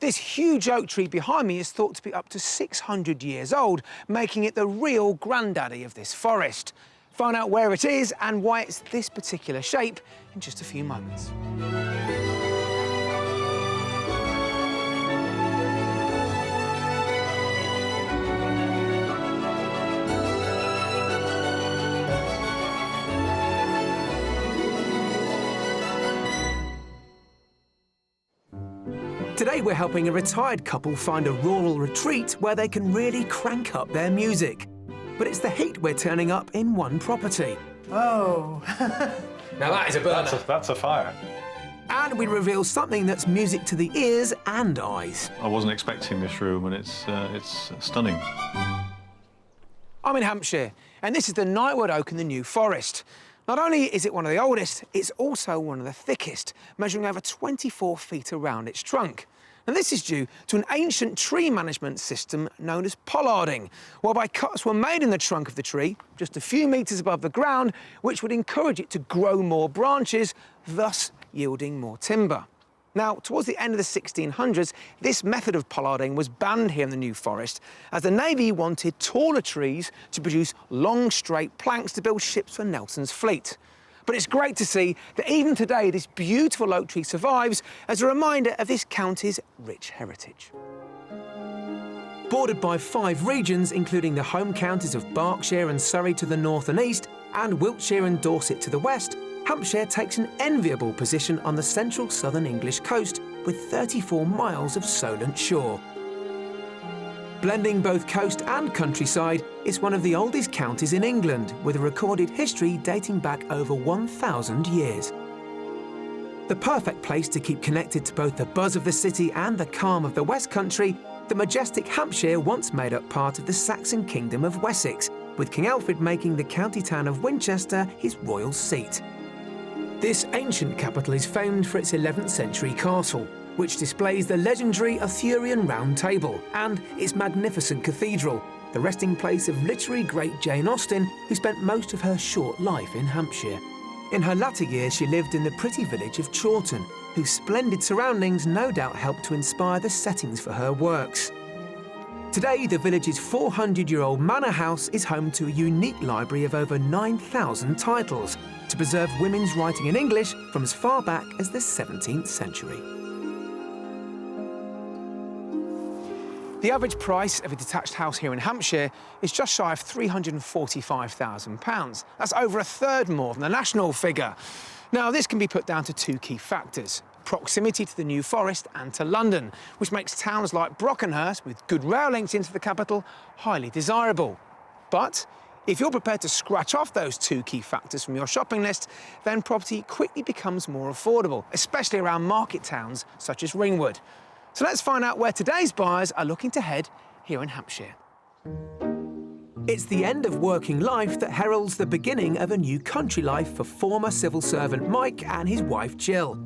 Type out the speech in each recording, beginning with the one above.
This huge oak tree behind me is thought to be up to 600 years old, making it the real granddaddy of this forest. Find out where it is and why it's this particular shape in just a few moments. Today we're helping a retired couple find a rural retreat where they can really crank up their music. But it's the heat we're turning up in one property. Oh. Now that is a burner. That's a fire. And we reveal something that's music to the ears and eyes. I wasn't expecting this room, and it's stunning. I'm in Hampshire, and this is the Nightwood Oak in the New Forest. Not only is it one of the oldest, it's also one of the thickest, measuring over 24 feet around its trunk. And this is due to an ancient tree management system known as pollarding, whereby cuts were made in the trunk of the tree, just a few metres above the ground, which would encourage it to grow more branches, thus yielding more timber. Now, towards the end of the 1600s, this method of pollarding was banned here in the New Forest, as the Navy wanted taller trees to produce long, straight planks to build ships for Nelson's fleet. But it's great to see that even today, this beautiful oak tree survives as a reminder of this county's rich heritage. Bordered by 5 regions, including the home counties of Berkshire and Surrey to the north and east, and Wiltshire and Dorset to the west, Hampshire takes an enviable position on the central southern English coast with 34 miles of Solent shore. Blending both coast and countryside, it's one of the oldest counties in England, with a recorded history dating back over 1,000 years. The perfect place to keep connected to both the buzz of the city and the calm of the West Country, the majestic Hampshire once made up part of the Saxon kingdom of Wessex, with King Alfred making the county town of Winchester his royal seat. This ancient capital is famed for its 11th century castle, which displays the legendary Arthurian Round Table, and its magnificent cathedral, the resting place of literary great Jane Austen, who spent most of her short life in Hampshire. In her latter years, she lived in the pretty village of Chawton, whose splendid surroundings no doubt helped to inspire the settings for her works. Today, the village's 400-year-old manor house is home to a unique library of over 9,000 titles to preserve women's writing in English from as far back as the 17th century. The average price of a detached house here in Hampshire is just shy of £345,000. That's over a third more than the national figure. Now, this can be put down to 2 key factors: proximity to the New Forest and to London, which makes towns like Brockenhurst, with good rail links into the capital, highly desirable. But if you're prepared to scratch off those 2 key factors from your shopping list, then property quickly becomes more affordable, especially around market towns such as Ringwood. So let's find out where today's buyers are looking to head here in Hampshire. It's the end of working life that heralds the beginning of a new country life for former civil servant Mike and his wife Jill.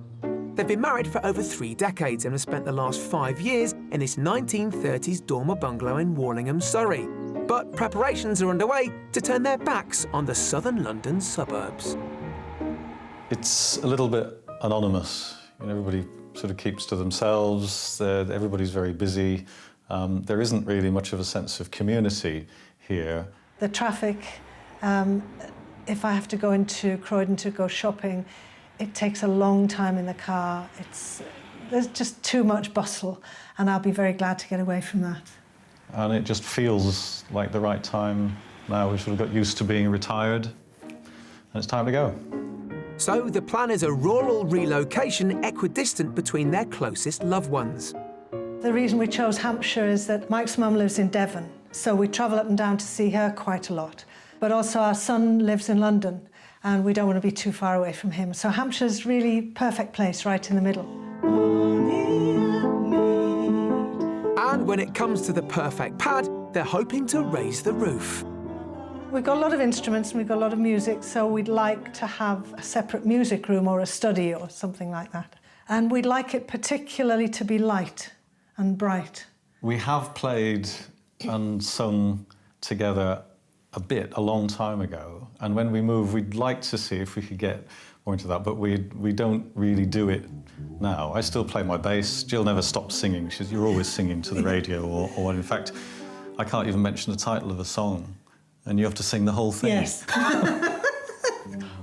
They've been married for over 3 decades and have spent the last 5 years in this 1930s dormer bungalow in Warlingham, Surrey. But preparations are underway to turn their backs on the southern London suburbs. It's a little bit anonymous. You know, everybody sort of keeps to themselves. Everybody's very busy. There isn't really much of a sense of community here. The traffic, if I have to go into Croydon to go shopping, it takes a long time in the car. There's just too much bustle, and I'll be very glad to get away from that. And it just feels like the right time now. We've sort of got used to being retired, and it's time to go. So the plan is a rural relocation equidistant between their closest loved ones. The reason we chose Hampshire is that Mike's mum lives in Devon, so we travel up and down to see her quite a lot. But also our son lives in London, and we don't want to be too far away from him. So Hampshire's really perfect place, right in the middle. And when it comes to the perfect pad, they're hoping to raise the roof. We've got a lot of instruments and we've got a lot of music, so we'd like to have a separate music room or a study or something like that. And we'd like it particularly to be light and bright. We have played and sung together a long time ago. And when we move, we'd like to see if we could get pointed out, but we don't really do it now. I still play my bass. Jill never stops singing. You're always singing to the radio, or in fact, I can't even mention the title of a song, and you have to sing the whole thing. Yes.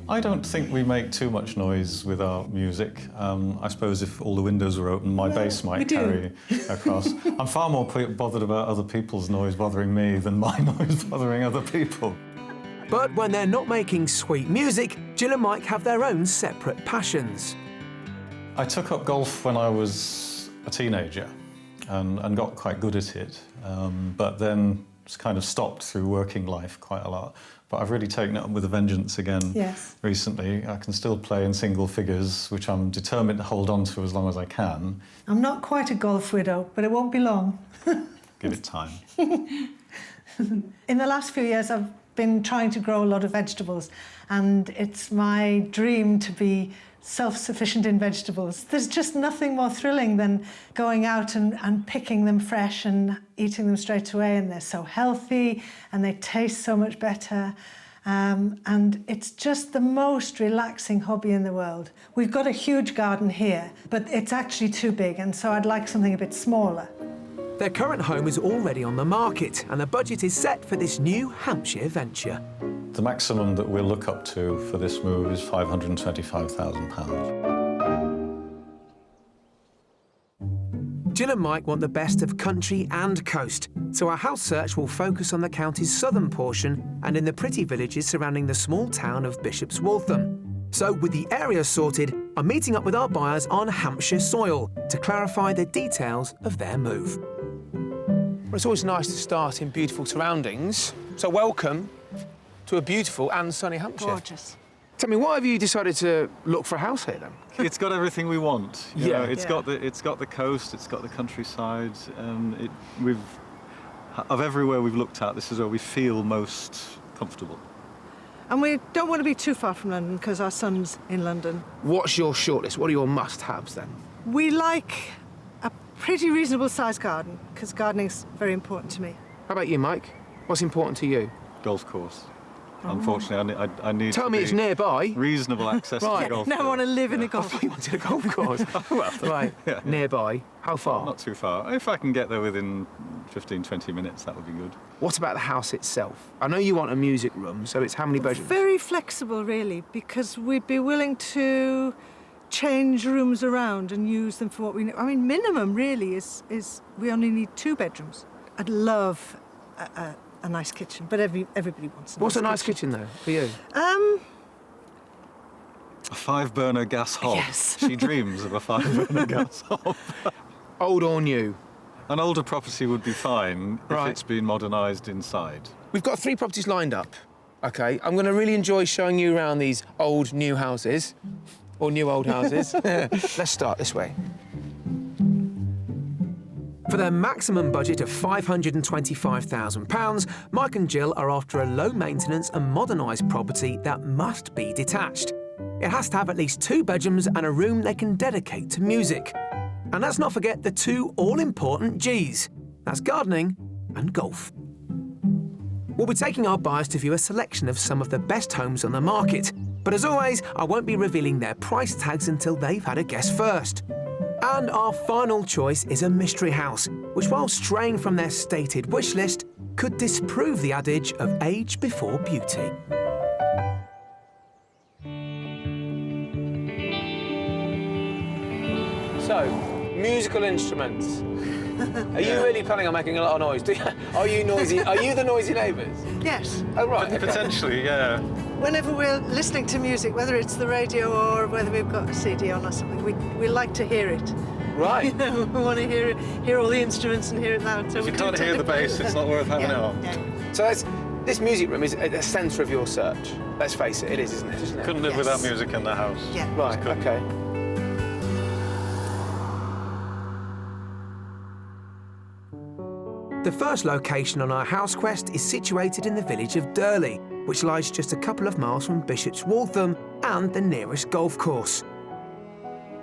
I don't think we make too much noise with our music. I suppose if all the windows were open, my bass might carry across. I'm far more bothered about other people's noise bothering me than my noise bothering other people. But when they're not making sweet music, Jill and Mike have their own separate passions. I took up golf when I was a teenager and got quite good at it, but then kind of stopped through working life quite a lot. But I've really taken it up with a vengeance again recently. I can still play in single figures, which I'm determined to hold on to as long as I can. I'm not quite a golf widow, but it won't be long. Give it time. In the last few years, I've been trying to grow a lot of vegetables, and it's my dream to be self-sufficient in vegetables. There's just nothing more thrilling than going out and picking them fresh and eating them straight away, and they're so healthy and they taste so much better. And it's just the most relaxing hobby in the world. We've got a huge garden here, but it's actually too big, and so I'd like something a bit smaller. Their current home is already on the market, and the budget is set for this new Hampshire venture. The maximum that we'll look up to for this move is £525,000. Jill and Mike want the best of country and coast, so our house search will focus on the county's southern portion and in the pretty villages surrounding the small town of Bishop's Waltham. So, with the area sorted, I'm meeting up with our buyers on Hampshire soil to clarify the details of their move. Well, it's always nice to start in beautiful surroundings, so welcome to a beautiful and sunny Hampshire. Gorgeous. Tell me, why have you decided to look for a house here, then? It's got everything we want. You know, it's got the coast, it's got the countryside, and of everywhere we've looked at, this is where we feel most comfortable. And we don't want to be too far from London because our son's in London. What's your shortlist? What are your must-haves, then? We like a pretty reasonable sized garden because gardening's very important to me. How about you, Mike? What's important to you? Golf course. Unfortunately, I need Tell me it's nearby. Reasonable access to the golf Now course. I want to live in a I golf thought you wanted a golf course. Right, nearby. How far? Not too far. If I can get there within 15, 20 minutes, that would be good. What about the house itself? I know you want a music room, so it's how many bedrooms? Very flexible, really, because we'd be willing to change rooms around and use them for what we need. I mean, minimum, really, is we only need 2 bedrooms. I'd love a nice kitchen, but everybody wants What's a nice kitchen, though, for you? A 5-burner gas hob. Yes. She dreams of a 5-burner gas hob. Old or new? An older property would be fine if Right. it's been modernised inside. We've got 3 properties lined up, OK? I'm going to really enjoy showing you around these old, new houses. Or new old houses. Let's start this way. For their maximum budget of £525,000, Mike and Jill are after a low-maintenance and modernised property that must be detached. It has to have at least 2 bedrooms and a room they can dedicate to music. And let's not forget the 2 all-important Gs. That's gardening and golf. We'll be taking our buyers to view a selection of some of the best homes on the market. But as always, I won't be revealing their price tags until they've had a guess first. And our final choice is a mystery house, which, while straying from their stated wish list, could disprove the adage of age before beauty. So, musical instruments. Are you really planning on making a lot of noise? Are you noisy? Are you the noisy neighbours? Yes. Oh, right. Okay. Potentially, yeah. Whenever we're listening to music, whether it's the radio or whether we've got a CD on or something, we like to hear it. Right. You know, we want to hear all the instruments and hear it loud. So If we you do can't hear the technically- bass, it's not worth having it on. Yeah. So this music room is at the centre of your search. Let's face it, it is, isn't it? Couldn't live Yes. without music in the house. Yeah. Right, couldn't. OK. The first location on our house quest is situated in the village of Durley, which lies just a couple of miles from Bishop's Waltham and the nearest golf course.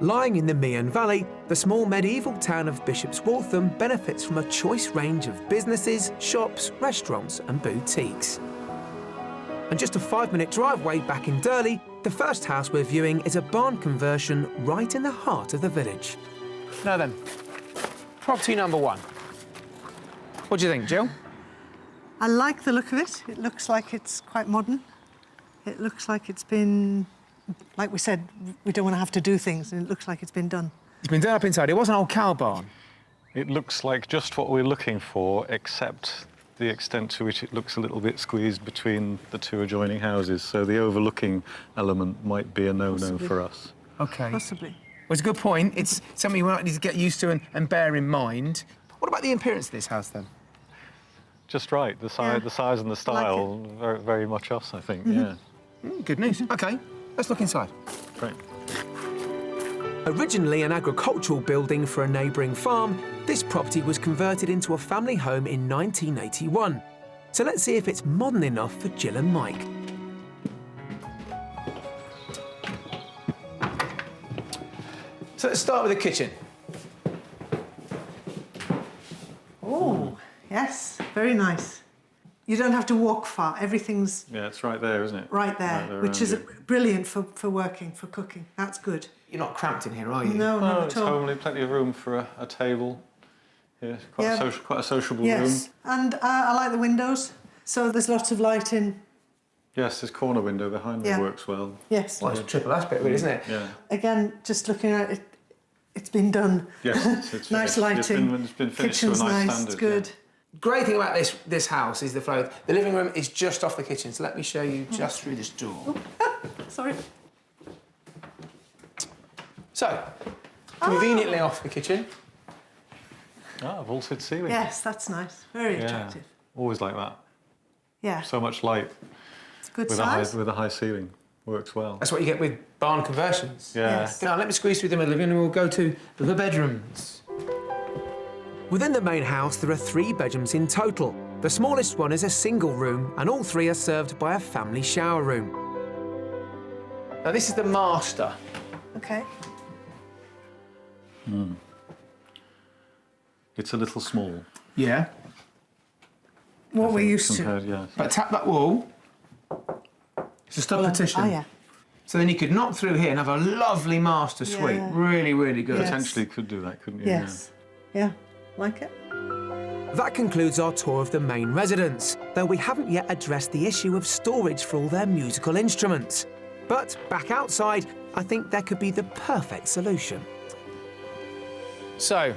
Lying in the Meon Valley, the small medieval town of Bishop's Waltham benefits from a choice range of businesses, shops, restaurants and boutiques. And just a 5-minute drive away back in Durley, The first house we're viewing is a barn conversion right in the heart of the village. Now then, property number 1. What do you think, Jill? I like the look of it. It looks like it's quite modern. It looks like it's been, like we said, we don't want to have to do things, and it looks like it's been done. It's been done up inside. It was an old cow barn. It looks like just what we're looking for, except the extent to which it looks a little bit squeezed between the 2 adjoining houses. So the overlooking element might be a no-no for us. OK. Possibly. Well, it's a good point. It's something you might need to get used to and bear in mind. What about the appearance of this house, then? Just right. The size and the style, very, very much us, I think, yeah. Good news. OK, let's look inside. Great. Originally an agricultural building for a neighbouring farm, this property was converted into a family home in 1981. So let's see if it's modern enough for Jill and Mike. So let's start with the kitchen. Oh, yes, very nice. You don't have to walk far. Everything's Yeah, it's right there, isn't it? right there, which is brilliant for working, for cooking. That's good. You're not cramped in here, are you? No, not It's at all. homely, plenty of room for a table. Yeah, Yeah. quite a sociable Yes, room. and I like the windows, so there's lots of light in. Yes, this corner window behind me Yeah. works well. Yes. Well, it's a triple aspect of it, isn't it? Yeah. Again, just looking at it, it's been done. Yes, it's Nice finished. lighting. It's been finished to a Kitchen's nice nice. standard. It's good. Yeah. Great thing about this house is the flow. The living room is just off the kitchen, so let me show you just through this door. Sorry. So, conveniently off the kitchen. Ah, vaulted ceiling. Yes, that's nice. Very Yeah. attractive. Always like that. Yeah. So much light It's good with size. a high ceiling. Works well. That's what you get with barn conversions. Yeah. Yes. Now, let me squeeze through the middle of it and we'll go to the bedrooms. Within the main house, there are 3 bedrooms in total. The smallest one is a single room, and all 3 are served by a family shower room. Now, this is the master. Okay. It's a little small. Yeah. What we're used to. compared, yeah. But tap that wall. It's a stud partition. Oh, yeah. So then you could knock through here and have a lovely master suite. Yeah. Really, really good. Yes. Potentially could do that, couldn't you? Yes. Yeah. Like it? That concludes our tour of the main residence, though we haven't yet addressed the issue of storage for all their musical instruments. But back outside, I think there could be the perfect solution. So,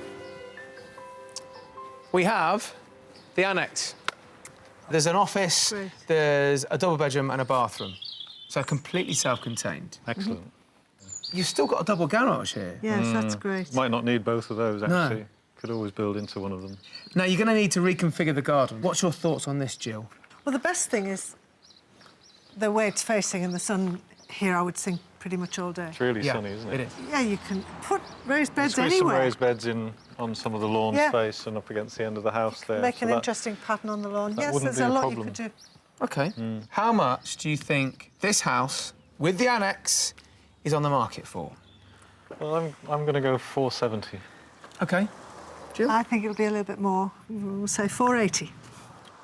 we have the annex. There's an office, Great. there's a double bedroom and a bathroom. So completely self-contained. Excellent. You've still got a double garage here. Yes, that's great. Might not need both of those, No. actually. Could always build into one of them. Now, you're going to need to reconfigure the garden. What's your thoughts on this, Jill? Well, the best thing is the way it's facing in the sun here, I would think, pretty much all day. It's really sunny, isn't it? It is. Yeah, you can put raised beds Squeeze some anywhere. raised beds in on some of the lawn Yeah. space and up against the end of the house there. Make So an that- interesting pattern on the lawn. that Yes, wouldn't there's be a a lot problem. you could do. OK. How much do you think this house, with the annex, is on the market for? Well, I'm going to go 470. OK. Jill? I think it'll be a little bit more. We'll say 480.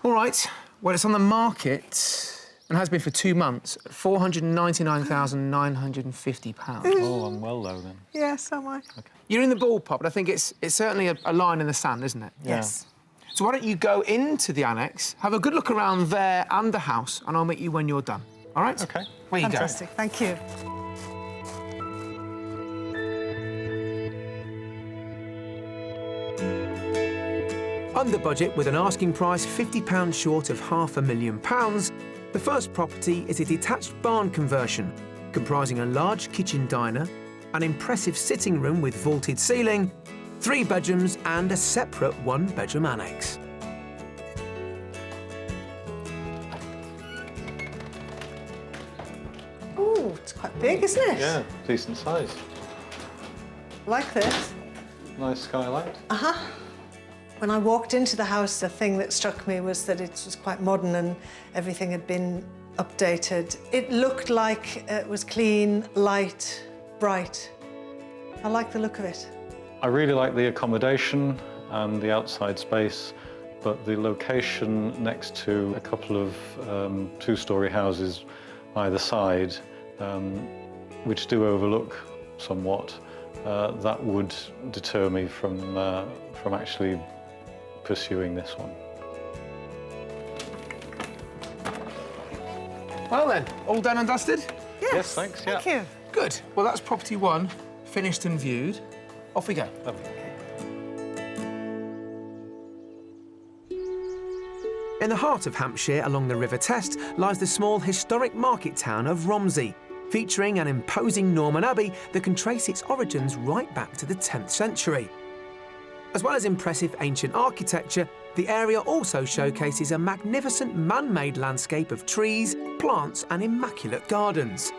All right. Well, it's on the market and has been for 2 months at £499,950. Oh, I'm well low then. Yes, am I? You're in the ballpark, but I think it's certainly a line in the sand, isn't it? Yes. So why don't you go into the annex, have a good look around there and the house, and I'll meet you when you're done. All right? OK. Where you Fantastic. Thank you. Under budget, with an asking price £50 short of £500,000, the first property is a detached barn conversion, comprising a large kitchen diner, an impressive sitting room with vaulted ceiling, 3 bedrooms and a separate 1-bedroom annex. Ooh, it's quite big, isn't it? Yeah, decent size. Like this. Nice skylight. When I walked into the house, the thing that struck me was that it was quite modern and everything had been updated. It looked like it was clean, light, bright. I like the look of it. I really like the accommodation and the outside space, but the location next to a couple of 2-storey houses either side which do overlook somewhat, that would deter me from actually pursuing this one. Well then, all done and dusted? Yes, thanks. Thank you. Good. Well, that's property 1, finished and viewed. Off we go. Lovely. In the heart of Hampshire, along the River Test, lies the small historic market town of Romsey, featuring an imposing Norman abbey that can trace its origins right back to the 10th century. As well as impressive ancient architecture, the area also showcases a magnificent man-made landscape of trees, plants and immaculate gardens.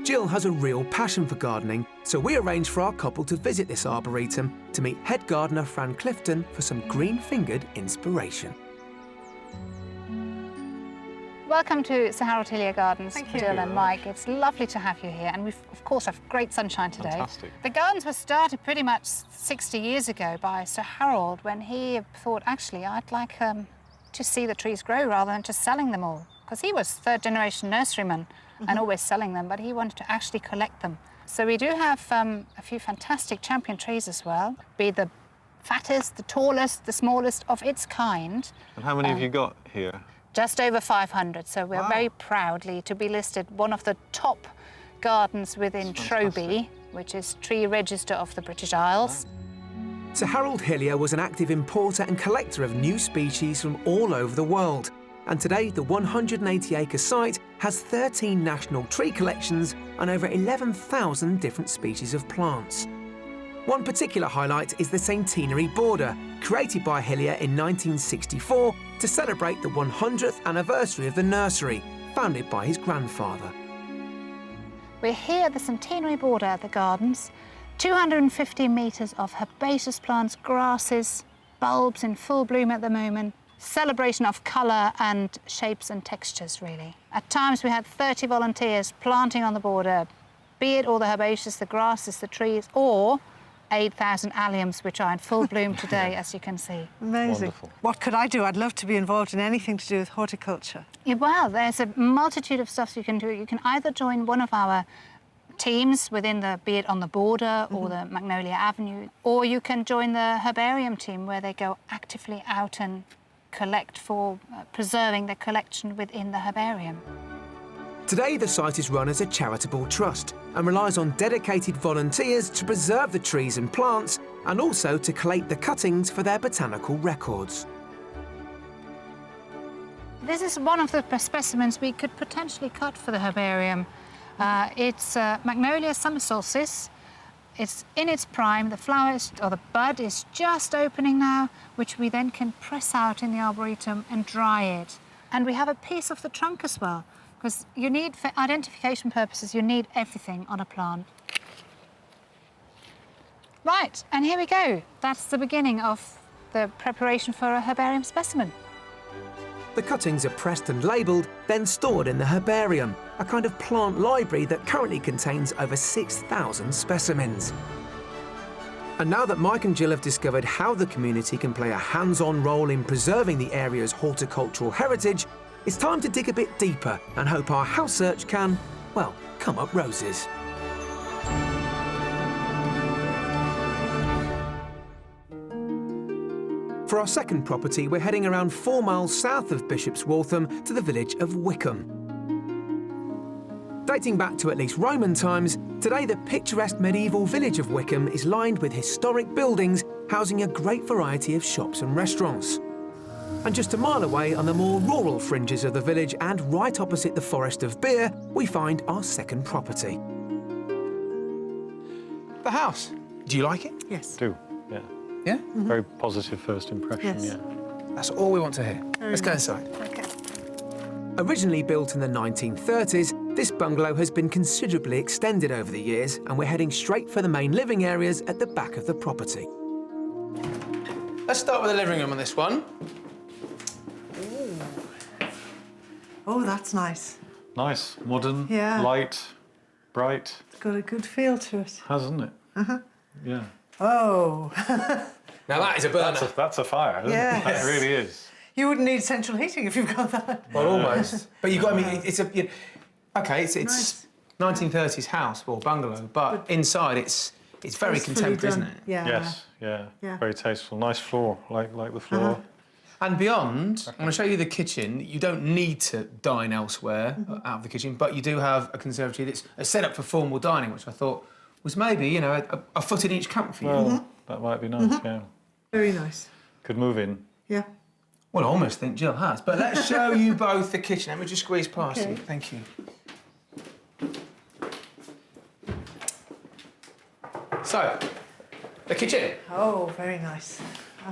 Jill has a real passion for gardening, so we arranged for our couple to visit this arboretum to meet head gardener Fran Clifton for some green-fingered inspiration. Welcome to Sir Harold Hillier Gardens, Thank you. Jill and Mike. It's lovely to have you here, and we of course have great sunshine today. Fantastic. The gardens were started pretty much 60 years ago by Sir Harold, when he thought, actually, I'd like to see the trees grow rather than just selling them all, because he was third-generation nurseryman and always selling them, but he wanted to actually collect them. So we do have a few fantastic champion trees as well, be the fattest, the tallest, the smallest of its kind. And how many have you got here? Just over 500, so we're very proudly to be listed one of the top gardens within Troby, which is Tree Register of the British Isles. Sir Harold Hillier was an active importer and collector of new species from all over the world. And today, the 180-acre site has 13 national tree collections and over 11,000 different species of plants. One particular highlight is the centenary border, created by Hillier in 1964 to celebrate the 100th anniversary of the nursery, founded by his grandfather. We're here at the centenary border at the gardens, 250 metres of herbaceous plants, grasses, bulbs in full bloom at the moment, celebration of colour and shapes and textures, really. At times we had 30 volunteers planting on the border, be it all the herbaceous, the grasses, the trees, or 8,000 alliums, which are in full bloom today, as you can see. Amazing. Wonderful. What could I do? I'd love to be involved in anything to do with horticulture. Yeah, well, there's a multitude of stuff you can do. You can either join one of our teams within the, be it on the border or the Magnolia Avenue, or you can join the herbarium team, where they go actively out and collect for preserving the collection within the herbarium. Today, the site is run as a charitable trust and relies on dedicated volunteers to preserve the trees and plants and also to collate the cuttings for their botanical records. This is one of the specimens we could potentially cut for the herbarium. It's Magnolia summer solstice. It's in its prime. The flowers, or the bud, is just opening now, which we then can press out in the arboretum and dry it. And we have a piece of the trunk as well, because you need, for identification purposes, you need everything on a plant. Right, and here we go. That's the beginning of the preparation for a herbarium specimen. The cuttings are pressed and labelled, then stored in the herbarium, a kind of plant library that currently contains over 6,000 specimens. And now that Mike and Jill have discovered how the community can play a hands-on role in preserving the area's horticultural heritage, it's time to dig a bit deeper and hope our house search can, well, come up roses. For our second property, we're heading around 4 miles south of Bishop's Waltham to the village of Wickham. Dating back to at least Roman times, today the picturesque medieval village of Wickham is lined with historic buildings housing a great variety of shops and restaurants. And just a mile away on the more rural fringes of the village and right opposite the Forest of Beer, we find our second property. The house. Do you like it? Yes. Do, yeah. Yeah? Very positive first impression, Yes. yeah. That's all we want to hear. Let's go inside. Okay. Originally built in the 1930s, this bungalow has been considerably extended over the years, and we're heading straight for the main living areas at the back of the property. Let's start with the living room on this one. Oh, that's nice. Nice, modern, Yeah. light, bright, It's got a good feel to it. hasn't it? Yeah. Oh. Now that is a burner. That's a fire, isn't Yes. it? That really is. You wouldn't need central heating if you've got that. Well, almost. But you've got, I mean, it's a... okay, it's Nice. 1930s house or bungalow, but inside it's very It's fully contemporary, isn't done. it? Yeah. Yes, yeah. Yeah. Very tasteful. Nice floor, like the floor. And beyond, I'm going to show you the kitchen. You don't need to dine elsewhere out of the kitchen, but you do have a conservatory that's set up for formal dining, which I thought was maybe, you know, a foot in each camp for you. Well, that might be nice, yeah. Very nice. Could move in. Yeah. Well, I almost think Jill has. But let's show you both the kitchen. Let me just squeeze past Okay. you. Thank you. So, the kitchen. Oh, very nice.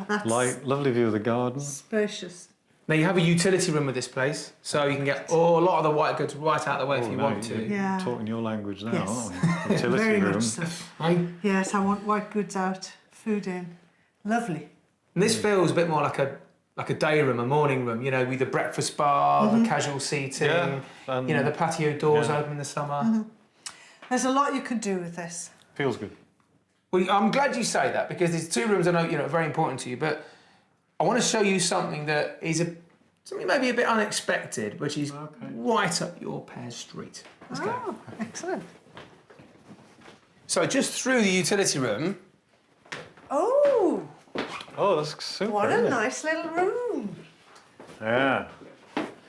That's Lovely view of the garden. spacious. Now, you have a utility room with this place, so you can get a lot of the white goods right out of the way if you no, want to. you're Yeah. talking your language now, Yes. aren't we? Utility Very room. much so. Right? Yes, I want white goods out, food in. Lovely. And this feels a bit more like a day room, a morning room, you know, with the breakfast bar, the casual seating, Yeah, and- you know, the patio doors yeah. open in the summer. There's a lot you could do with this. Feels good. Well, I'm glad you say that because these two rooms I know, you know, are very important to you, but I want to show you something that is something maybe a bit unexpected, which is right up your Pears Street. Let's go. Oh, excellent. So just through the utility room, Oh, Oh, that's super. what isn't a it? nice little room. Yeah.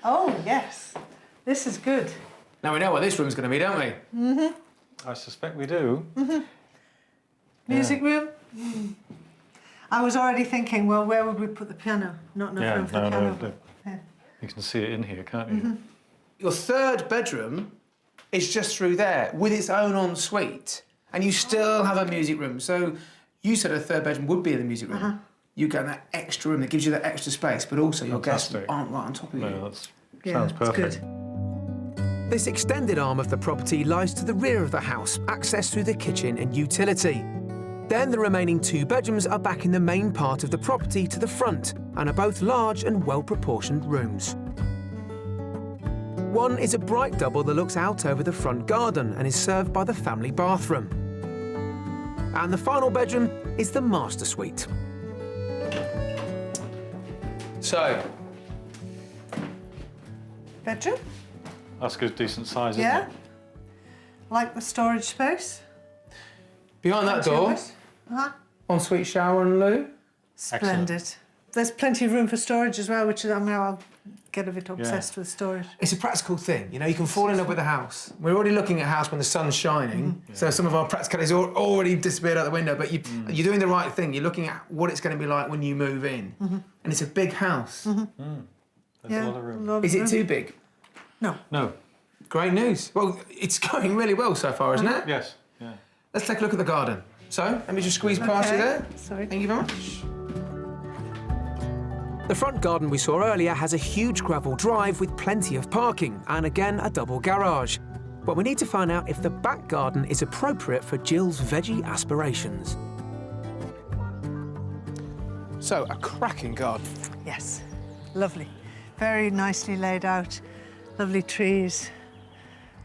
Oh, yes. This is good. now we know what this room's going to be, don't we? I suspect we do. Music room. I was already thinking, well, where would we put the piano? Not enough Yeah, room for the piano. no. Yeah. You can see it in here, can't you? Your third bedroom is just through there with its own ensuite, and you still have a music room. So you said a third bedroom would be in the music room. You get that extra room that gives you that extra space, but also your guests Fantastic. aren't right on top of you. No, that Yeah, sounds it's perfect. good. This extended arm of the property lies to the rear of the house, accessed through the kitchen and utility. Then the remaining two bedrooms are back in the main part of the property to the front and are both large and well-proportioned rooms. One is a bright double that looks out over the front garden and is served by the family bathroom. And the final bedroom is the master suite. So, Bedroom? That's good, decent size, isn't Yeah. it? Like the storage space? behind that door, Uh-huh. ensuite shower and loo. Splendid. There's plenty of room for storage as well, which I mean, I'll get a bit obsessed with storage. It's a practical thing, you know, you can fall in love with a house. We're already looking at a house when the sun's shining, so some of our practicalities are already disappeared out the window, but you're doing the right thing. You're looking at what it's going to be like when you move in. And it's a big house. There's Yeah, a lot of room. lot of Is it room. too big? No. No. Great news. Well, it's going really well so far, isn't it? Yes. Yeah. Let's take a look at the garden. So, let me just squeeze past you Okay. there. Sorry. Thank you very much. The front garden we saw earlier has a huge gravel drive with plenty of parking and again a double garage. But we need to find out if the back garden is appropriate for Jill's veggie aspirations. So, a cracking garden. Yes. Lovely. Very nicely laid out. Lovely trees,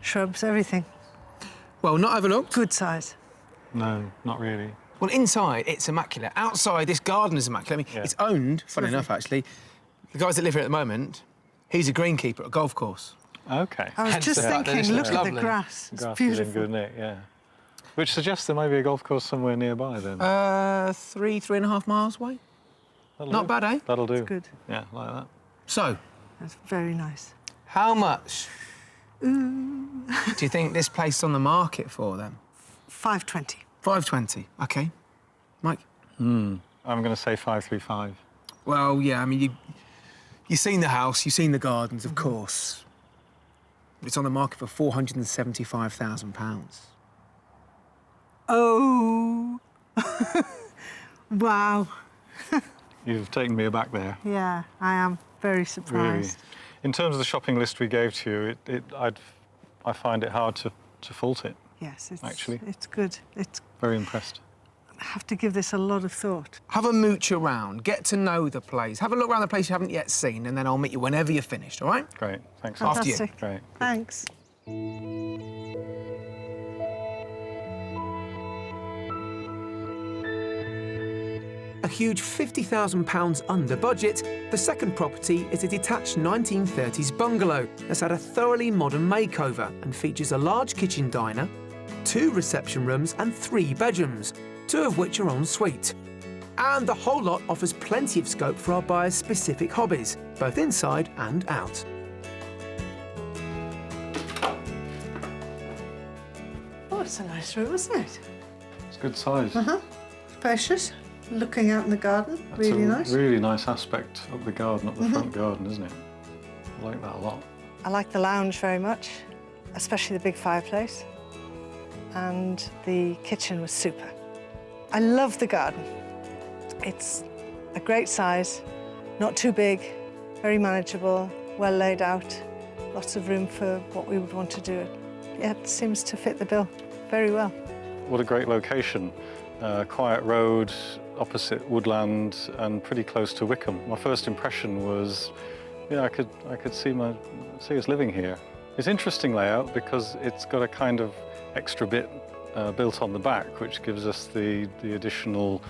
shrubs, everything. Well, not overlooked. Good size. No, not really. Well, inside, it's immaculate. Outside, this garden is immaculate. I mean, Yeah. it's owned, funny enough, actually. The guys that live here at the moment, he's a greenkeeper at a golf course. Okay. I was Hence just the fact that thinking, this look looks at lovely. the grass. It's Grass is in beautiful. good nick, yeah. Which suggests there might be a golf course somewhere nearby then. 3.5 miles away. That'll Not do. bad, eh? That'll do. Good. Yeah, like that. So, That's very nice. how much do you think this place is on the market for then? 520. 520. Okay. Mike? I'm going to say 535. Well, yeah, I mean, you've seen the house, you've seen the gardens, of course. It's on the market for £475,000. Oh. Wow. You've taken me aback there, Yeah, I am very really. surprised. In terms of the shopping list we gave to you, I find it hard to fault it. Yes, it's Actually. it's good. Very impressed. I have to give this a lot of thought. Have a mooch around, get to know the place, have a look around the place you haven't yet seen, and then I'll meet you whenever you're finished, all right? Great, thanks. After you. Fantastic. Great. Thanks. A huge £50,000 under budget, the second property is a detached 1930s bungalow that's had a thoroughly modern makeover and features a large kitchen diner, 2 reception rooms and 3 bedrooms, 2 of which are en suite. And the whole lot offers plenty of scope for our buyers' specific hobbies, both inside and out. Oh, it's a nice room, isn't it? It's good size. Spacious. Looking out in the garden, That's really a nice. really nice aspect of the garden, up the front garden, isn't it? I like that a lot. I like the lounge very much, especially the big fireplace. And the kitchen was super. I love the garden. It's a great size, not too big, very manageable, well laid out, lots of room for what we would want to do. Yeah, it seems to fit the bill very well. What a great location. Quiet road, opposite woodland, and pretty close to Wickham. My first impression was, yeah, I could see us living here. It's interesting layout because it's got a kind of extra bit built on the back, which gives us the additional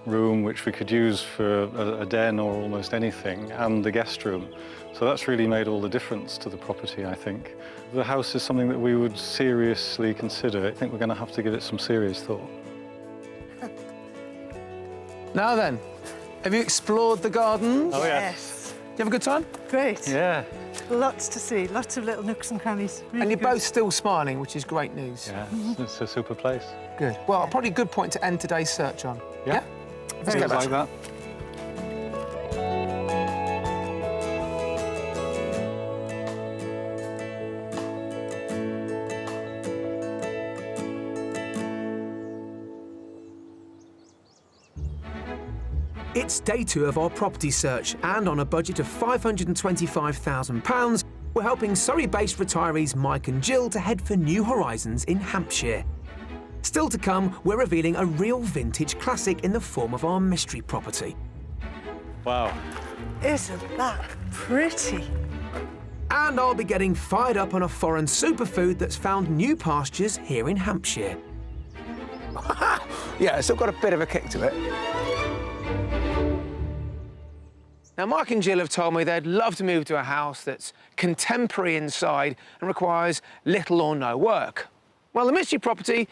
room which we could use for a den or almost anything, and the guest room. So that's really made all the difference to the property, I think. The house is something that we would seriously consider. I think we're going to have to give it some serious thought. Now then, have you explored the gardens? Oh, Yes. You have a good time? Great. Yeah. Lots to see, lots of little nooks and crannies. Really And you're good. both still smiling, which is great news. Yeah, it's a super place. Good. Well, probably a good point to end today's search on. Yeah. Let's go Feels back. like that. It's day 2 of our property search, and on a budget of £525,000, we're helping Surrey-based retirees Mike and Jill to head for new horizons in Hampshire. Still to come, we're revealing a real vintage classic in the form of our mystery property. Wow. Isn't that pretty? And I'll be getting fired up on a foreign superfood that's found new pastures here in Hampshire. Yeah, it's still got a bit of a kick to it. Now, Mike and Jill have told me they'd love to move to a house that's contemporary inside and requires little or no work. Well, the mystery property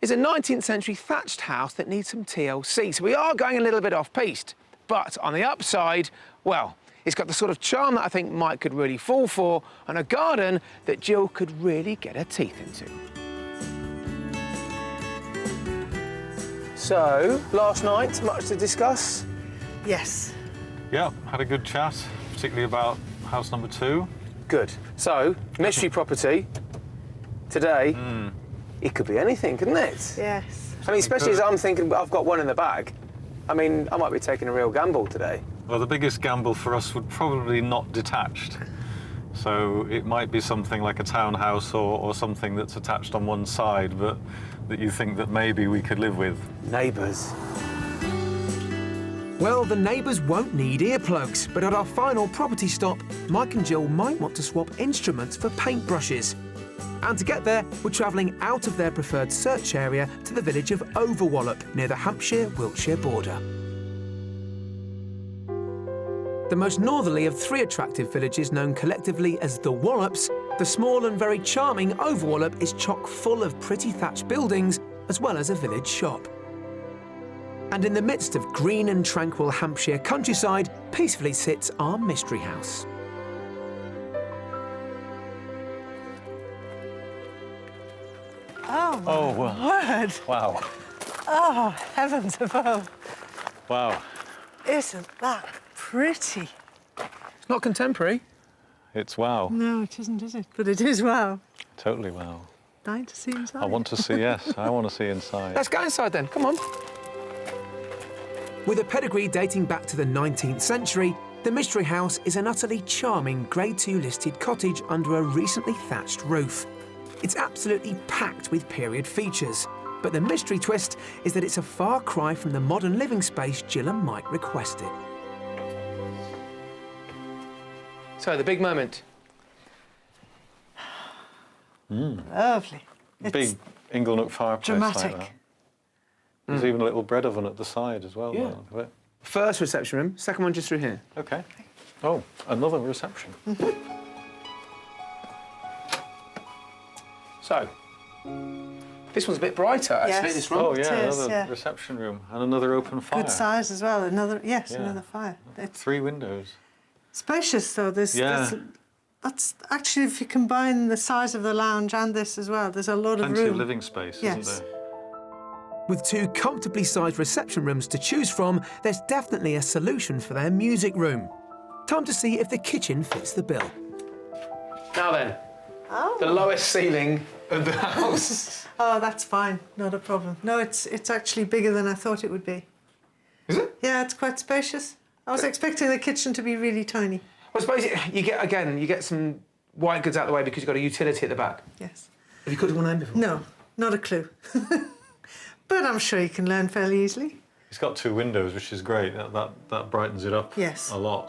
is a 19th century thatched house that needs some TLC, so we are going a little bit off-piste. But on the upside, well, it's got the sort of charm that I think Mike could really fall for, and a garden that Jill could really get her teeth into. So, last night, much to discuss? Yes. Yeah, had a good chat, particularly about house number 2. Good. So, mystery property, today, it could be anything, couldn't it? Yes. I mean, especially as I'm thinking I've got one in the bag. I mean, I might be taking a real gamble today. Well, the biggest gamble for us would probably not detached. So it might be something like a townhouse or something that's attached on one side, but that you think that maybe we could live with. Neighbours. Well, the neighbours won't need earplugs, but at our final property stop, Mike and Jill might want to swap instruments for paintbrushes. And to get there, we're travelling out of their preferred search area to the village of Overwallop, near the Hampshire-Wiltshire border. The most northerly of 3 attractive villages known collectively as the Wallops, the small and very charming Overwallop is chock full of pretty thatched buildings, as well as a village shop. And in the midst of green and tranquil Hampshire countryside, peacefully sits our mystery house. Oh, my Oh, wow. word. Wow. Oh, heavens above. Wow. Isn't that pretty? It's not contemporary. It's wow. No, it isn't, is it? But it is wow. Totally wow. Dying to see inside. I want to see, yes, I want to see inside. Let's go inside then, come on. With a pedigree dating back to the 19th century, the Mystery House is an utterly charming Grade 2 listed cottage under a recently thatched roof. It's absolutely packed with period features, but the mystery twist is that it's a far cry from the modern living space Jill and Mike requested. So, the big moment. Lovely. It's Big Inglenook fireplace dramatic. like that. There's even a little bread oven at the side as well. Yeah. Of it. First reception room, second one just through here. OK. Oh, another reception. So, this one's a bit brighter, actually, Yes. this room. Oh, yeah, It is, another yeah. reception room and another open fire. Good size as well. Another, yes, Yeah. another fire. It's 3 windows. spacious, though. That's actually, if you combine the size of the lounge and this as well, there's a lot of Plenty room. of living space, Yes. isn't there? With 2 comfortably sized reception rooms to choose from, there's definitely a solution for their music room. Time to see if the kitchen fits the bill. Now then, the lowest ceiling of the house. Oh, that's fine. Not a problem. No, it's actually bigger than I thought it would be. Is it? Yeah, it's quite spacious. I was expecting the kitchen to be really tiny. I suppose you get some white goods out of the way because you've got a utility at the back. Yes. Have you cooked one of them before? No, not a clue. But I'm sure you can learn fairly easily. It's got 2 windows, which is great. That brightens it up Yes. a lot.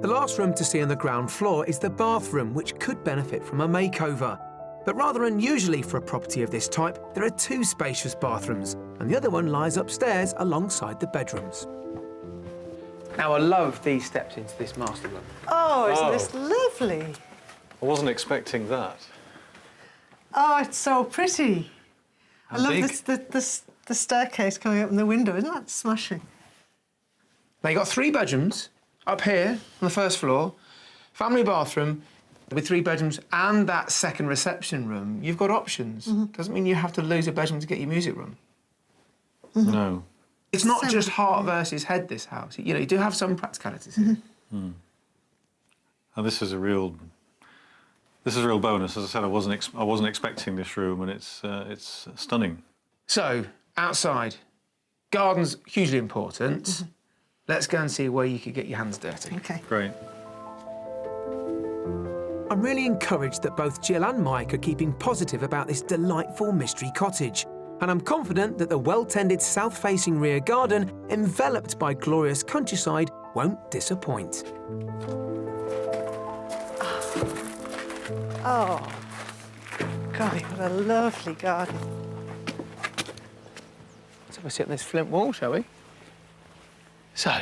The last room to see on the ground floor is the bathroom, which could benefit from a makeover. But rather unusually for a property of this type, there are 2 spacious bathrooms, and the other one lies upstairs alongside the bedrooms. Now, I love these steps into this master room. Oh, isn't this lovely? I wasn't expecting that. Oh, it's so pretty. I love big? the staircase coming up in the window. Isn't that smashing? Now, you've got 3 bedrooms up here on the first floor, family bathroom with 3 bedrooms and that second reception room. You've got options. Doesn't mean you have to lose a bedroom to get your music room. No. It's not So just heart versus head, this house. You know, you do have some practicalities here. And this is a real bonus. As I said, I wasn't expecting this room, and it's stunning. So, outside, garden's hugely important. Let's go and see where you could get your hands dirty. Okay. Great. I'm really encouraged that both Jill and Mike are keeping positive about this delightful mystery cottage. And I'm confident that the well-tended south-facing rear garden, enveloped by glorious countryside, won't disappoint. Oh, golly, what a lovely garden. So we'll sit on this flint wall, shall we? So,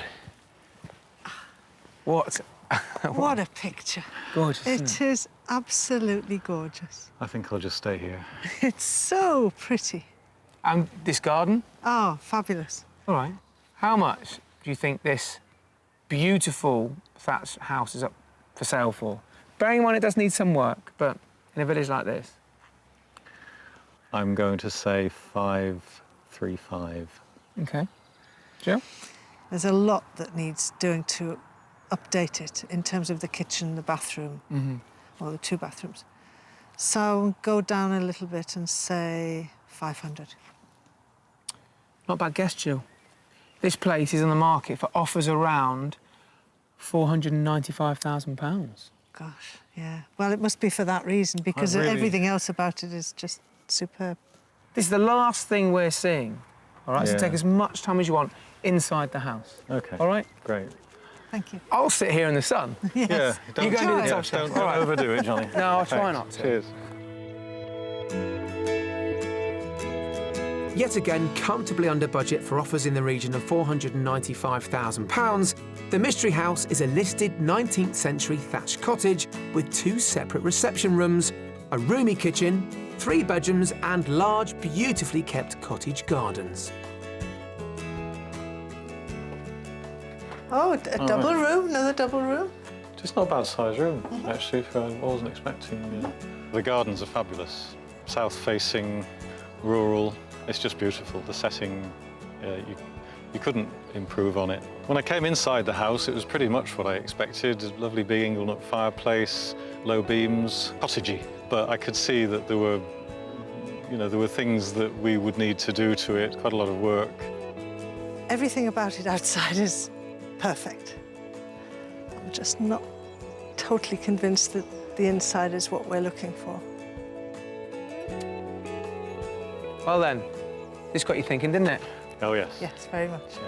what? What a picture. Gorgeous, isn't It is absolutely gorgeous. I think I'll just stay here. It's so pretty. And this garden? Oh, fabulous. All right. How much do you think this beautiful thatched house is up for sale for? Bearing in mind it does need some work, but in a village like this. I'm going to say 535. OK. Jill? There's a lot that needs doing to update it in terms of the kitchen, the bathroom, or the 2 bathrooms. So go down a little bit and say 500. Not a bad guess, Jill. This place is on the market for offers around £495,000. Gosh, yeah. Well, it must be for that reason, because really- everything else about it is just superb. This is the last thing we're seeing. All right, so Yeah. take as much time as you want inside the house. OK. All right? Great. Thank you. I'll sit here in the sun. Yes. Yeah. You go and do the yeah, top shelf. Don't All right. overdo it, Johnny. No, I'll try Thanks. not to. Cheers. Yet again, comfortably under budget for offers in the region of £495,000, the Mystery House is a listed 19th century thatched cottage with 2 separate reception rooms, a roomy kitchen, 3 bedrooms and large, beautifully kept cottage gardens. Oh, a double room, another double room. Just not a bad sized room, actually, for I wasn't expecting. The gardens are fabulous. South-facing, rural. It's just beautiful. The setting, you couldn't improve on it. When I came inside the house, it was pretty much what I expected. A lovely big ingle-nook fireplace, low beams, cottagey. But I could see that there were things that we would need to do to it, quite a lot of work. Everything about it outside is perfect. I'm just not totally convinced that the inside is what we're looking for. Well then, this got you thinking, didn't it? Oh, yes. Yes, very much.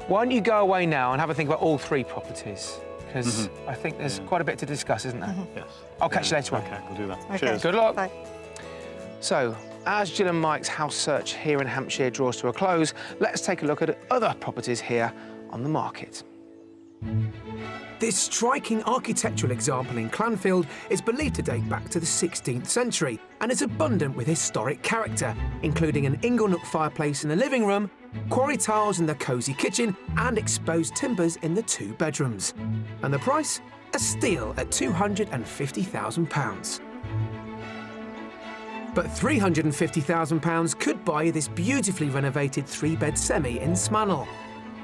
Why don't you go away now and have a think about all 3 properties? Because I think there's quite a bit to discuss, isn't there? Yes. I'll catch you later on. OK, we'll do that. Okay. Cheers. Good luck. Bye. So, as Jill and Mike's house search here in Hampshire draws to a close, let's take a look at other properties here on the market. This striking architectural example in Clanfield is believed to date back to the 16th century and is abundant with historic character, including an inglenook fireplace in the living room, quarry tiles in the cosy kitchen and exposed timbers in the 2 bedrooms. And the price? A steal at £250,000. But £350,000 could buy you this beautifully renovated 3-bed semi in Smannel.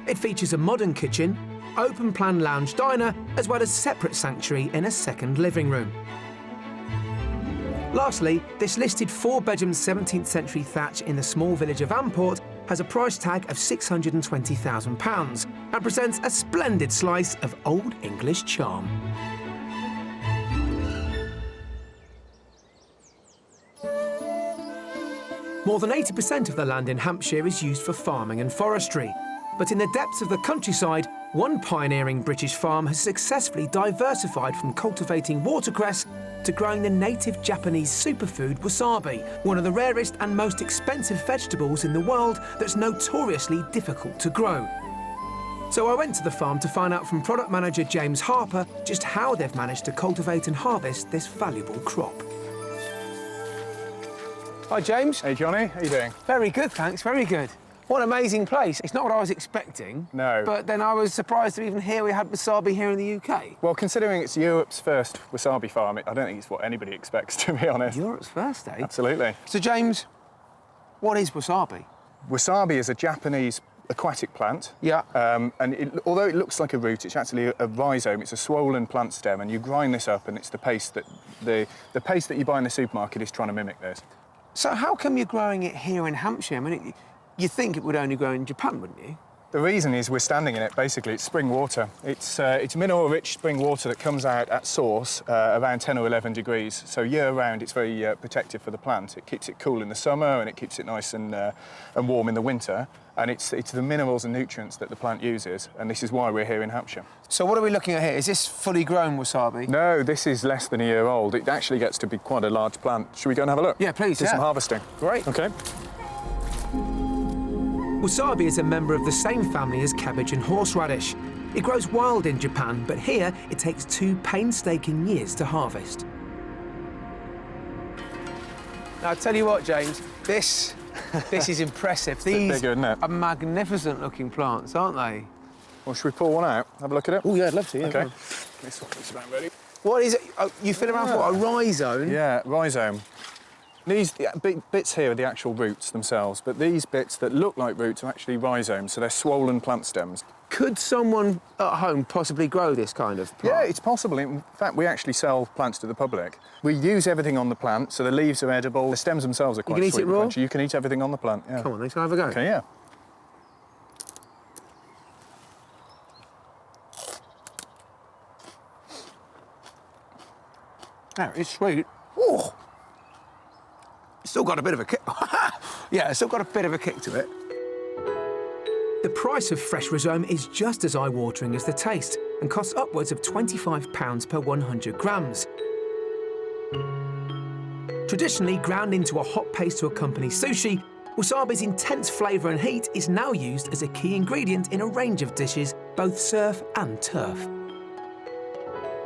It features a modern kitchen, open-plan lounge diner, as well as separate sanctuary in a second living room. Lastly, this listed 4-bedroom 17th century thatch in the small village of Amport has a price tag of £620,000 and presents a splendid slice of Old English charm. More than 80% of the land in Hampshire is used for farming and forestry. But in the depths of the countryside, one pioneering British farm has successfully diversified from cultivating watercress to growing the native Japanese superfood wasabi, one of the rarest and most expensive vegetables in the world that's notoriously difficult to grow. So I went to the farm to find out from product manager James Harper just how they've managed to cultivate and harvest this valuable crop. Hi, James. Hey, Johnny. How you doing? Very good, thanks. Very good. What an amazing place. It's not what I was expecting. No. But then I was surprised to even hear we had wasabi here in the UK. Well, considering it's Europe's first wasabi farm, I don't think it's what anybody expects, to be honest. Europe's first, eh? Absolutely. So, James, what is wasabi? Wasabi is a Japanese aquatic plant. Yeah. Although it looks like a root, it's actually a rhizome. It's a swollen plant stem, and you grind this up, and it's the paste that the paste that you buy in the supermarket is trying to mimic this. So how come you're growing it here in Hampshire? I mean, you'd think it would only grow in Japan, wouldn't you? The reason is we're standing in it, basically. It's spring water. It's mineral-rich spring water that comes out at source around 10 or 11 degrees. So year-round, it's very protective for the plant. It keeps it cool in the summer and it keeps it nice and warm in the winter. And it's the minerals and nutrients that the plant uses, and this is why we're here in Hampshire. So what are we looking at here? Is this fully grown wasabi? No, this is less than a year old. It actually gets to be quite a large plant. Should we go and have a look? Yeah, please, Do some harvesting. Great. OK. Wasabi is a member of the same family as cabbage and horseradish. It grows wild in Japan, but here it takes 2 painstaking years to harvest. Now, I'll tell you what, James, this is impressive. These bigger, isn't it? are magnificent-looking plants, aren't they? Well, should we pull one out? Have a look at it? Oh, yeah, I'd love to, yeah. OK. This one's about ready. What is it? Oh, you fill around for what, a rhizome? Yeah, rhizome. These bits here are the actual roots themselves, but these bits that look like roots are actually rhizomes, so they're swollen plant stems. Could someone at home possibly grow this kind of plant? Yeah, it's possible. In fact, we actually sell plants to the public. We use everything on the plant, so the leaves are edible. The stems themselves are quite You can sweet eat it raw? and crunchy. You can eat everything on the plant, yeah. Come on, let's have a go. OK, yeah. Oh, it's sweet. Oh! It's still got a bit of a kick. Yeah, it's still got a bit of a kick to it. The price of fresh rhizome is just as eye-watering as the taste and costs upwards of £25 per 100 grams. Traditionally ground into a hot paste to accompany sushi, wasabi's intense flavour and heat is now used as a key ingredient in a range of dishes, both surf and turf.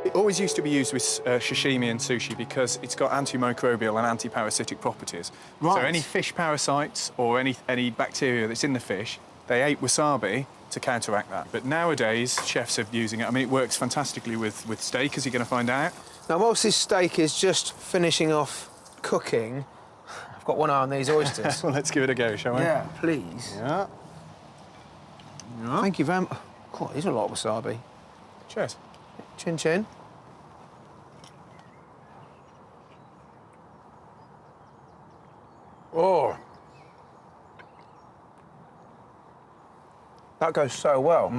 It always used to be used with sashimi and sushi because it's got antimicrobial and antiparasitic properties. Right. So any fish parasites or any bacteria that's in the fish, they ate wasabi to counteract that. But nowadays, chefs are using it. I mean, it works fantastically with steak, as you're going to find out. Now, whilst this steak is just finishing off cooking, I've got one eye on these oysters. Well, let's give it a go, shall we? Yeah, please. Yeah. Thank you very much. God, there's a lot of wasabi. Cheers. Chin chin. Oh. That goes so well.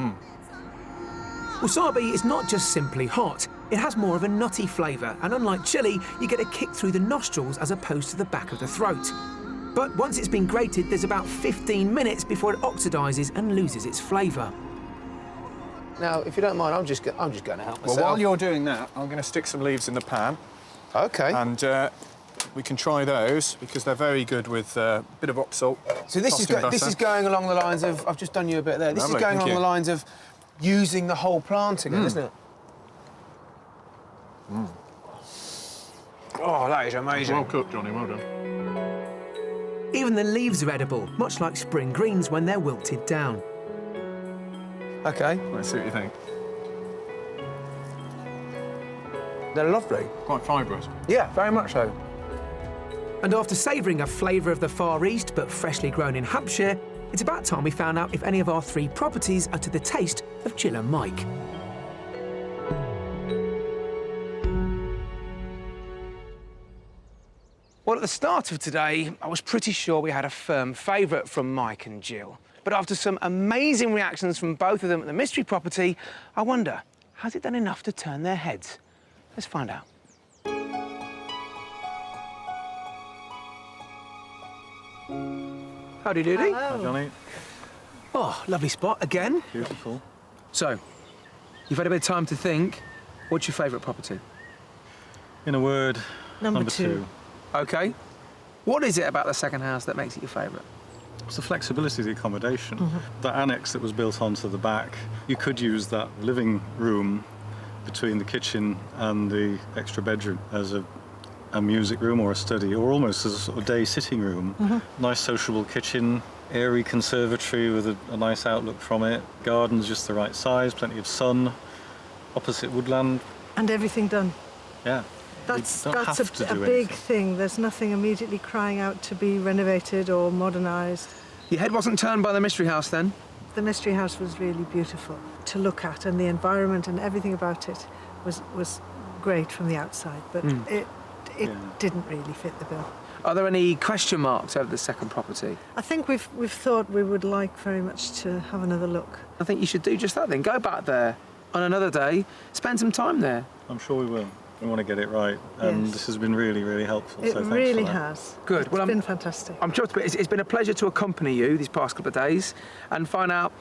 Wasabi is not just simply hot. It has more of a nutty flavour, and unlike chilli, you get a kick through the nostrils as opposed to the back of the throat. But once it's been grated, there's about 15 minutes before it oxidises and loses its flavour. Now, if you don't mind, I'm just going to help myself. Well, while you're doing that, I'm going to stick some leaves in the pan. OK. And we can try those because they're very good with a bit of rock salt. So this is going along the lines of, I've just done you a bit there, this Lovely, is going thank along you. the lines of using the whole plant again, isn't it? Oh, that is amazing. Well cooked, Johnny, well done. Even the leaves are edible, much like spring greens when they're wilted down. OK. Let's see what you think. They're lovely. Quite fibrous. Yeah, very much so. And after savouring a flavour of the Far East, but freshly grown in Hampshire, it's about time we found out if any of our 3 properties are to the taste of Jill and Mike. Well, at the start of today, I was pretty sure we had a firm favourite from Mike and Jill. But after some amazing reactions from both of them at the mystery property, I wonder, has it done enough to turn their heads? Let's find out. Howdy doody. Hi, Johnny. Oh, lovely spot again. Beautiful. So, you've had a bit of time to think. What's your favourite property? In a word, number 2. OK. What is it about the second house that makes it your favourite? It's the flexibility of the accommodation. The annex that was built onto the back, you could use that living room between the kitchen and the extra bedroom as a music room or a study, or almost as a sort of day sitting room. Nice sociable kitchen, airy conservatory with a nice outlook from it. Garden's just the right size, plenty of sun, opposite woodland. And everything done. Yeah. That's You don't have to a do big anything. thing. There's nothing immediately crying out to be renovated or modernised. Your head wasn't turned by the mystery house then? The mystery house was really beautiful to look at, and the environment and everything about it was great from the outside, but it didn't really fit the bill. Are there any question marks over the second property? I think we've thought we would like very much to have another look. I think you should do just that then. Go back there on another day, spend some time there. I'm sure we will. We want to get it right, and Yes. this has been really, really helpful. It so thanks really for that. has. Good. It's been fantastic. I'm chuffed, but it's been a pleasure to accompany you these past couple of days and find out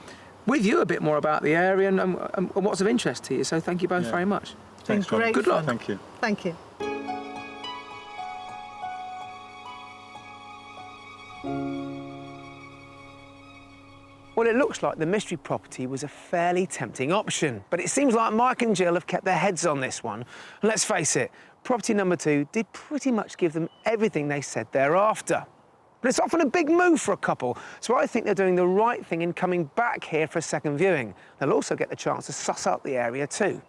with you a bit more about the area and what's of interest to you. So thank you both Yeah. very much. It's been Thanks, John. great Good luck. fun. Thank you. Thank you. Well, it looks like the mystery property was a fairly tempting option, but it seems like Mike and Jill have kept their heads on this one. And let's face it, property number 2 did pretty much give them everything they said they're after. But it's often a big move for a couple, so I think they're doing the right thing in coming back here for a second viewing. They'll also get the chance to suss out the area too.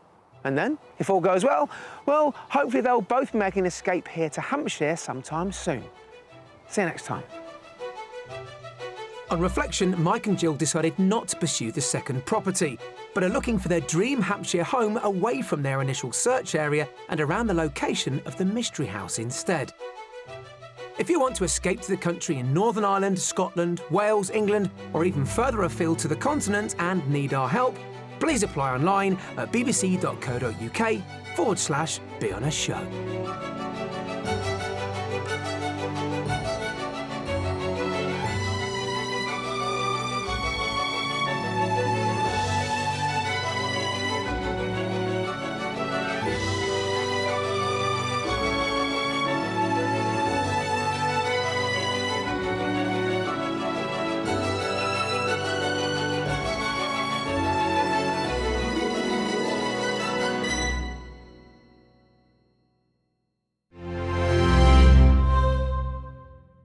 And then, if all goes well, hopefully they'll both make an escape here to Hampshire sometime soon. See you next time. On reflection, Mike and Jill decided not to pursue the second property, but are looking for their dream Hampshire home away from their initial search area and around the location of the mystery house instead. If you want to escape to the country in Northern Ireland, Scotland, Wales, England, or even further afield to the continent and need our help, please apply online at bbc.co.uk/beonashow.